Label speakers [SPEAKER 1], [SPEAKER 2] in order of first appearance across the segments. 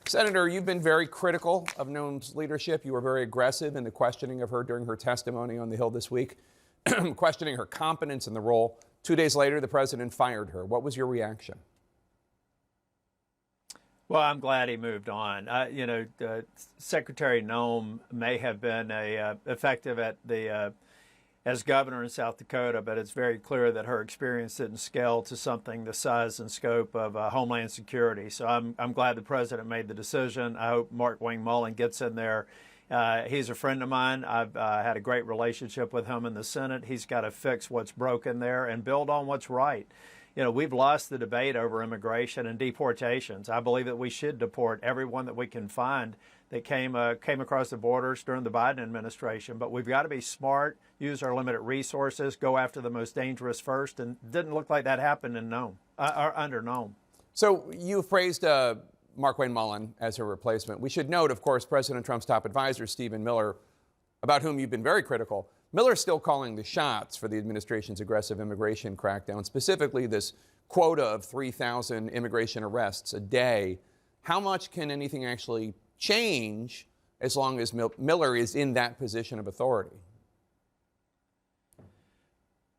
[SPEAKER 1] Senator, you've been very critical of Noem's leadership. You were very aggressive in the questioning of her during her testimony on the Hill this week, questioning her competence in the role. 2 days later, the president fired her. What was your reaction?
[SPEAKER 2] Well, I'm glad he moved on. Secretary Noem may have been effective at as governor in South Dakota, but it's very clear that her experience didn't scale to something the size and scope of Homeland Security. So I'm glad the president made the decision. I hope Markwayne Mullin gets in there. He's a friend of mine. I've had a great relationship with him in the Senate. He's got to fix what's broken there and build on what's right. You know, we've lost the debate over immigration and deportations. I believe that we should deport everyone that we can find that came across the borders during the Biden administration. But we've got to be smart, use our limited resources, go after the most dangerous first. And it didn't look like that happened in Noem, or under Noem.
[SPEAKER 1] So you praised Markwayne Mullin as her replacement. We should note, of course, President Trump's top advisor, Stephen Miller, about whom you've been very critical. Miller's still calling the shots for the administration's aggressive immigration crackdown, specifically this quota of 3,000 immigration arrests a day. How much can anything actually change as long as Miller is in that position of authority?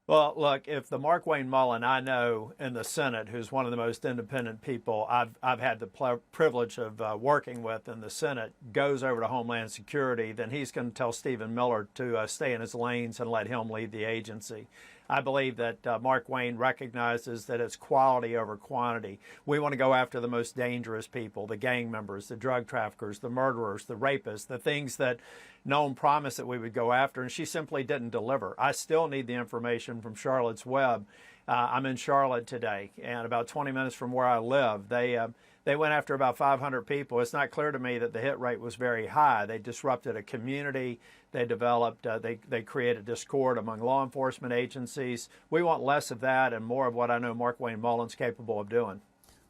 [SPEAKER 2] Well, look, if the Markwayne Mullin I know in the Senate, who's one of the most independent people I've had the privilege of working with in the Senate, goes over to Homeland Security, then he's going to tell Stephen Miller to stay in his lanes and let him lead the agency. I believe that Markwayne recognizes that it's quality over quantity. We want to go after the most dangerous people, the gang members, the drug traffickers, the murderers, the rapists, the things that Noem promised that we would go after, and she simply didn't deliver. I still need the information from Charlotte's Web. I'm in Charlotte today, and about 20 minutes from where I live. They went after about 500 people. It's not clear to me that the hit rate was very high. They disrupted a community. They developed, they created discord among law enforcement agencies. We want less of that and more of what I know Markwayne Mullin's capable of doing.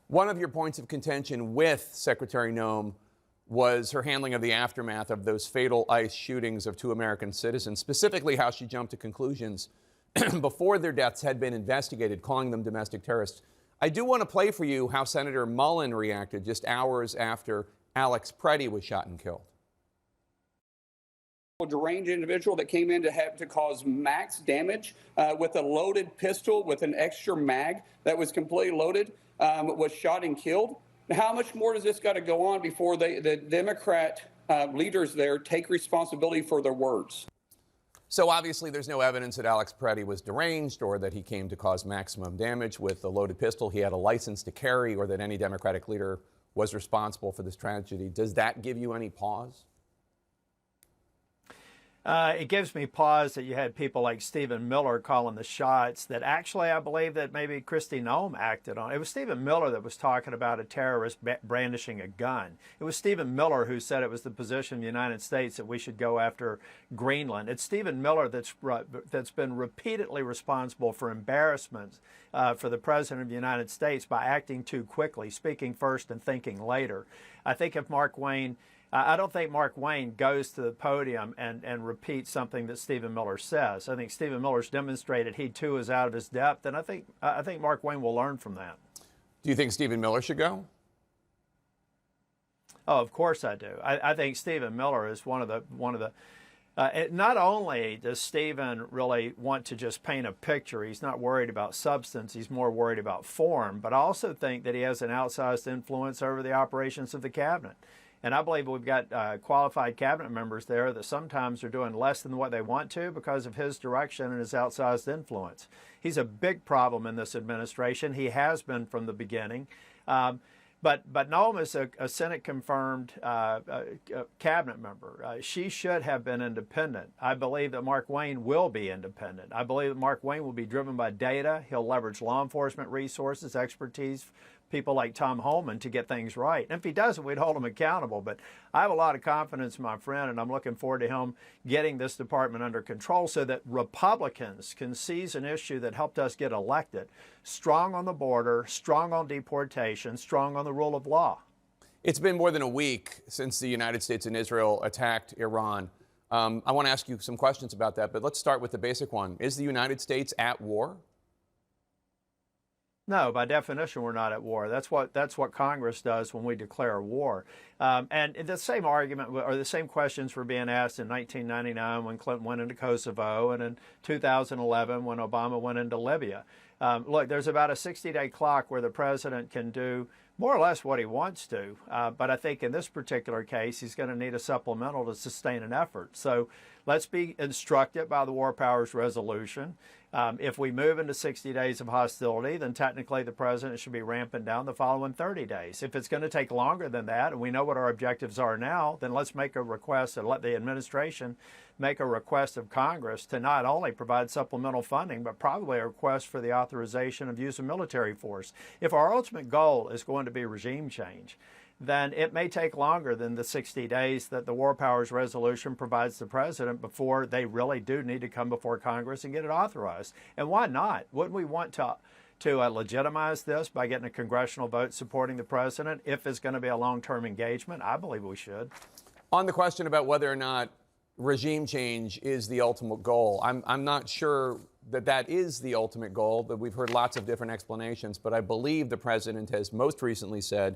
[SPEAKER 1] One of your points of contention with Secretary Noem was her handling of the aftermath of those fatal ICE shootings of 2 American citizens, specifically how she jumped to conclusions before their deaths had been investigated, calling them domestic terrorists. I do want to play for you how Senator Mullin reacted just hours after Alex Preddy was shot and killed.
[SPEAKER 3] A deranged individual that came in to cause max damage with a loaded pistol with an extra mag that was completely loaded, was shot and killed. How much more does this got to go on before the Democrat leaders there take responsibility for their words?
[SPEAKER 1] So obviously there's no evidence that Alex Preddy was deranged or that he came to cause maximum damage with a loaded pistol. He had a license to carry, or that any Democratic leader was responsible for this tragedy. Does that give you any pause?
[SPEAKER 2] It gives me pause that you had people like Stephen Miller calling the shots that actually I believe that maybe Kristi Noem acted on. It was Stephen Miller that was talking about a terrorist brandishing a gun. It was Stephen Miller who said it was the position of the United States that we should go after Greenland. It's Stephen Miller that's been repeatedly responsible for embarrassments for the President of the United States by acting too quickly, speaking first and thinking later. I think if I don't think Markwayne goes to the podium and repeats something that Stephen Miller says. I think Stephen Miller's demonstrated he too is out of his depth, and I think Markwayne will learn from that.
[SPEAKER 1] Do you think Stephen Miller should go?
[SPEAKER 2] Oh, of course I do. I think Stephen Miller is one of the. Not only does Stephen really want to just paint a picture, he's not worried about substance, he's more worried about form, but I also think that he has an outsized influence over the operations of the cabinet. And I believe we've got qualified cabinet members there that sometimes are doing less than what they want to because of his direction and his outsized influence. He's a big problem in this administration. He has been from the beginning. But Noem is a Senate-confirmed cabinet member. She should have been independent. I believe that Markwayne will be independent. I believe that Markwayne will be driven by data. He'll leverage law enforcement resources, expertise, people like Tom Holman to get things right. And if he doesn't, we'd hold him accountable. But I have a lot of confidence in my friend, and I'm looking forward to him getting this department under control so that Republicans can seize an issue that helped us get elected, strong on the border, strong on deportation, strong on the rule of law.
[SPEAKER 1] It's been more than a week since the United States and Israel attacked Iran. I want to ask you some questions about that, but let's start with the basic one. Is the United States at war?
[SPEAKER 2] No, by definition, we're not at war. That's what Congress does when we declare war. And the same argument or the same questions were being asked in 1999 when Clinton went into Kosovo, and in 2011 when Obama went into Libya. Look, there's about a 60-day clock where the president can do more or less what he wants to. But I think in this particular case, he's going to need a supplemental to sustain an effort. So let's be instructed by the War Powers Resolution. If we move into 60 days of hostility, then technically the president should be ramping down the following 30 days. If it's going to take longer than that, and we know what our objectives are now, then let's make a request and let the administration make a request of Congress to not only provide supplemental funding, but probably a request for the authorization of use of military force. If our ultimate goal is going to be regime change, then it may take longer than the 60 days that the War Powers Resolution provides the president before they really do need to come before Congress and get it authorized. And why not? Wouldn't we want to legitimize this by getting a congressional vote supporting the president if it's going to be a long-term engagement? I believe we should.
[SPEAKER 1] On the question about whether or not regime change is the ultimate goal, I'm not sure that is the ultimate goal. That we've heard lots of different explanations, but I believe the president has most recently said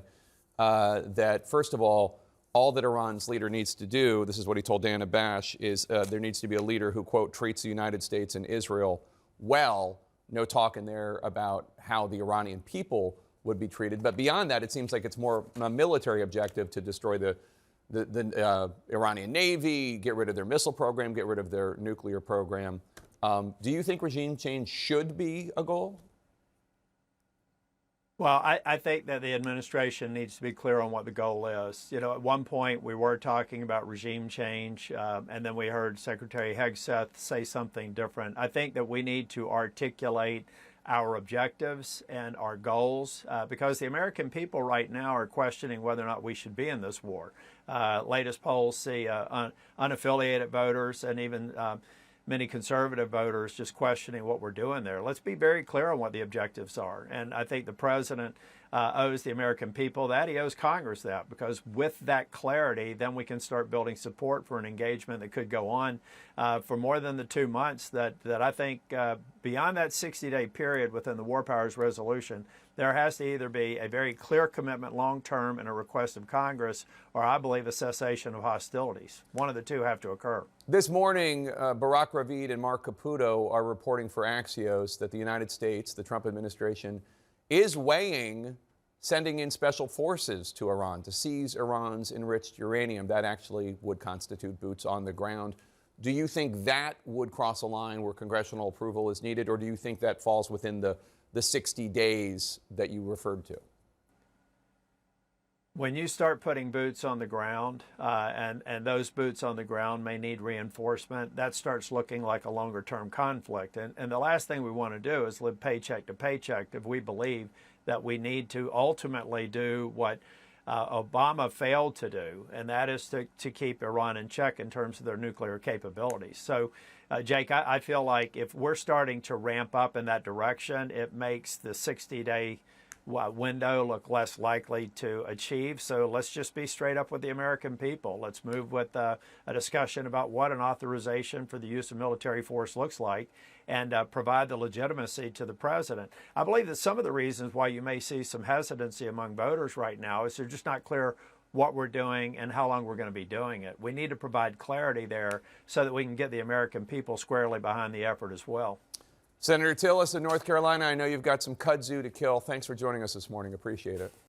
[SPEAKER 1] that, first of all that Iran's leader needs to do, this is what he told Dana Bash, is there needs to be a leader who, quote, treats the United States and Israel well. No talk in there about how the Iranian people would be treated. But beyond that, it seems like it's more a military objective to destroy the Iranian Navy, get rid of their missile program, get rid of their nuclear program. Do you think regime change should be a goal?
[SPEAKER 2] Well, I think that the administration needs to be clear on what the goal is. You know, at one point we were talking about regime change, and then we heard Secretary Hegseth say something different. I think that we need to articulate our objectives and our goals because the American people right now are questioning whether or not we should be in this war. Latest polls see unaffiliated voters and even many conservative voters just questioning what we're doing there. Let's be very clear on what the objectives are. And I think the president owes the American people that. He owes Congress that, because with that clarity, then we can start building support for an engagement that could go on for more than the 2 months that I think beyond that 60-day period within the War Powers Resolution, there has to either be a very clear commitment long-term and a request of Congress, or I believe a cessation of hostilities. One of the two have to occur.
[SPEAKER 1] This morning, Barack Ravid and Mark Caputo are reporting for Axios that the United States, the Trump administration, is weighing sending in special forces to Iran to seize Iran's enriched uranium. That actually would constitute boots on the ground. Do you think that would cross a line where congressional approval is needed, or do you think that falls within the 60 days that you referred to?
[SPEAKER 2] When you start putting boots on the ground, and those boots on the ground may need reinforcement, that starts looking like a longer-term conflict. And the last thing we want to do is live paycheck to paycheck if we believe that we need to ultimately do what Obama failed to do, and that is to keep Iran in check in terms of their nuclear capabilities. So, Jake, I feel like if we're starting to ramp up in that direction, it makes the 60-day window look less likely to achieve. So let's just be straight up with the American people. Let's move with a discussion about what an authorization for the use of military force looks like, and provide the legitimacy to the president. I believe that some of the reasons why you may see some hesitancy among voters right now is they're just not clear what we're doing and how long we're going to be doing it. We need to provide clarity there so that we can get the American people squarely behind the effort as well.
[SPEAKER 1] Senator Tillis in North Carolina, I know you've got some kudzu to kill. Thanks for joining us this morning. Appreciate it.